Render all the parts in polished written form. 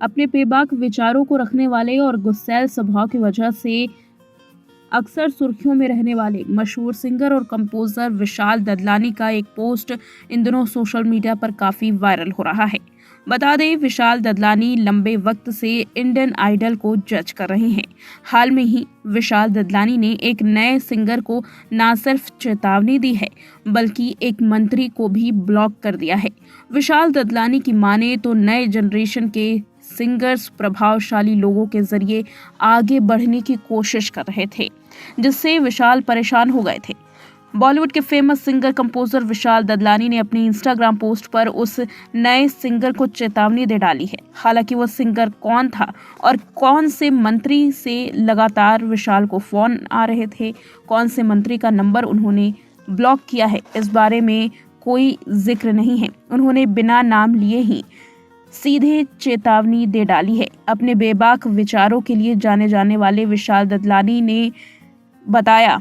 अपने बेबाक विचारों को रखने वाले और गुस्सैल स्वभाव की वजह से अक्सर सुर्खियों में रहने वाले मशहूर सिंगर और कंपोजर विशाल ददलानी का एक पोस्ट इन दिनों सोशल मीडिया पर काफी वायरल हो रहा है। बता दें, विशाल ददलानी लंबे वक्त से इंडियन आइडल को जज कर रहे हैं। हाल में ही विशाल ददलानी ने एक नए सिंगर को न सिर्फ चेतावनी दी है, बल्कि एक मंत्री को भी ब्लॉक कर दिया है। विशाल ददलानी की माने तो नए जनरेशन के सिंगर्स प्रभावशाली लोगों के जरिए आगे बढ़ने की कोशिश कर रहे थे, जिससे विशाल परेशान हो गए थे। बॉलीवुड के famous singer composer Vishal Dadlani ने अपनी इंस्टाग्राम पोस्ट पर उस नए सिंगर को चेतावनी दे डाली है। हालांकि वो सिंगर कौन था और कौन से मंत्री से लगातार विशाल को फोन आ रहे थे, कौन से मंत्री का नंबर उन्होंने ब्लॉक किया है, इस बारे में कोई जिक्र नहीं है। उन्होंने बिना नाम लिए ही सीधे चेतावनी दे डाली है। अपने बेबाक विचारों के लिए जाने जाने वाले विशाल ददलानी ने बताया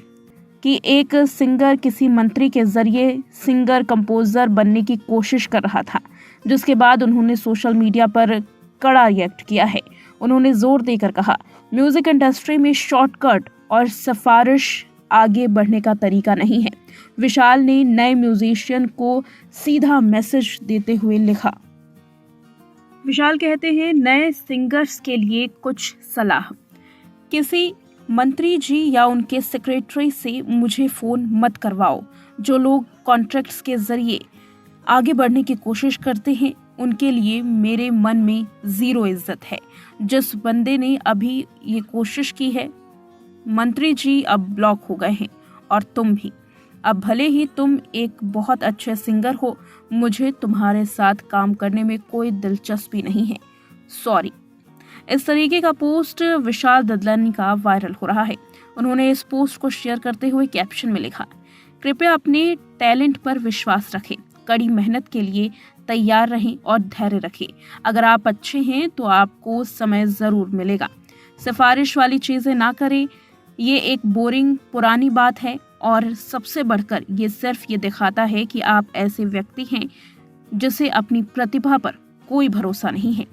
कि एक सिंगर किसी मंत्री के जरिए सिंगर कंपोजर बनने की कोशिश कर रहा था, जिसके बाद उन्होंने सोशल मीडिया पर कड़ा रिएक्ट किया है। उन्होंने जोर देकर कहा, म्यूजिक इंडस्ट्री में शॉर्टकट और सिफारिश आगे बढ़ने का तरीका नहीं है। विशाल ने नए म्यूजिशियन को सीधा मैसेज देते हुए लिखा। विशाल कहते हैं, नए सिंगर्स के लिए कुछ सलाह। किसी मंत्री जी या उनके सेक्रेटरी से मुझे फोन मत करवाओ। जो लोग कॉन्ट्रैक्ट्स के जरिए आगे बढ़ने की कोशिश करते हैं, उनके लिए मेरे मन में जीरो इज्जत है। जिस बंदे ने अभी ये कोशिश की है, मंत्री जी अब ब्लॉक हो गए हैं और तुम भी। अब भले ही तुम एक बहुत अच्छे सिंगर हो, मुझे तुम्हारे साथ काम करने में कोई दिलचस्पी नहीं है, सॉरी। इस तरीके का पोस्ट विशाल ददलानी का वायरल हो रहा है। उन्होंने इस पोस्ट को शेयर करते हुए कैप्शन में लिखा, कृपया अपने टैलेंट पर विश्वास रखें, कड़ी मेहनत के लिए तैयार रहें और धैर्य रखें। अगर आप अच्छे हैं तो आपको समय जरूर मिलेगा। सिफारिश वाली चीजें ना करें, ये एक बोरिंग पुरानी बात है और सबसे बढ़कर ये सिर्फ ये दिखाता है कि आप ऐसे व्यक्ति हैं जिसे अपनी प्रतिभा पर कोई भरोसा नहीं है।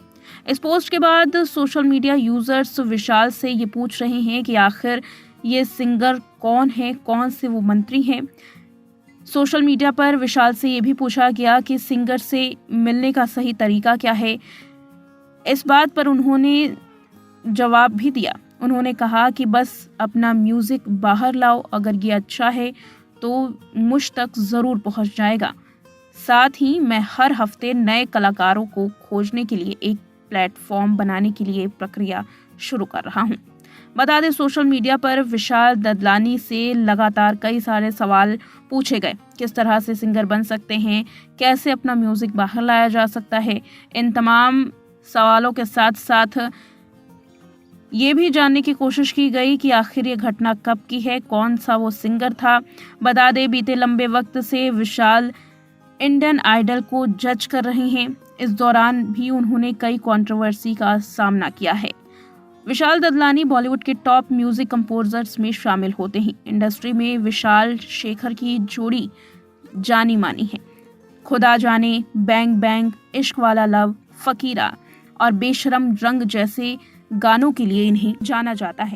इस पोस्ट के बाद सोशल मीडिया यूजर्स विशाल से ये पूछ रहे हैं कि आखिर ये सिंगर कौन है, कौन से वो मंत्री हैं। सोशल मीडिया पर विशाल से ये भी पूछा गया कि सिंगर से मिलने का सही तरीका क्या है। इस बात पर उन्होंने जवाब भी दिया। उन्होंने कहा कि बस अपना म्यूजिक बाहर लाओ, अगर ये अच्छा है तो मुझ तक जरूर पहुंच जाएगा। साथ ही मैं हर हफ्ते नए कलाकारों को खोजने के लिए एक प्लेटफॉर्म बनाने के लिए प्रक्रिया शुरू कर रहा हूं। बता दें, सोशल मीडिया पर विशाल ददलानी से लगातार कई सारे सवाल पूछे गए। किस तरह से सिंगर बन सकते हैं, कैसे अपना म्यूजिक बाहर लाया जा सकता है। इन तमाम सवालों के साथ साथ ये भी जानने की कोशिश की गई कि आखिर ये घटना कब की है, कौन सा वो सिंगर था। बता दें, बीते लंबे वक्त से विशाल इंडियन आइडल को जज कर रहे हैं। इस दौरान भी उन्होंने कई कंट्रोवर्सी का सामना किया है। विशाल ददलानी बॉलीवुड के टॉप म्यूजिक कंपोजर्स में शामिल होते हैं। इंडस्ट्री में विशाल शेखर की जोड़ी जानी मानी है। खुदा जाने, बैंग बैंग, इश्क वाला लव, फकीरा और बेशरम रंग जैसे गानों के लिए इन्हें जाना जाता है।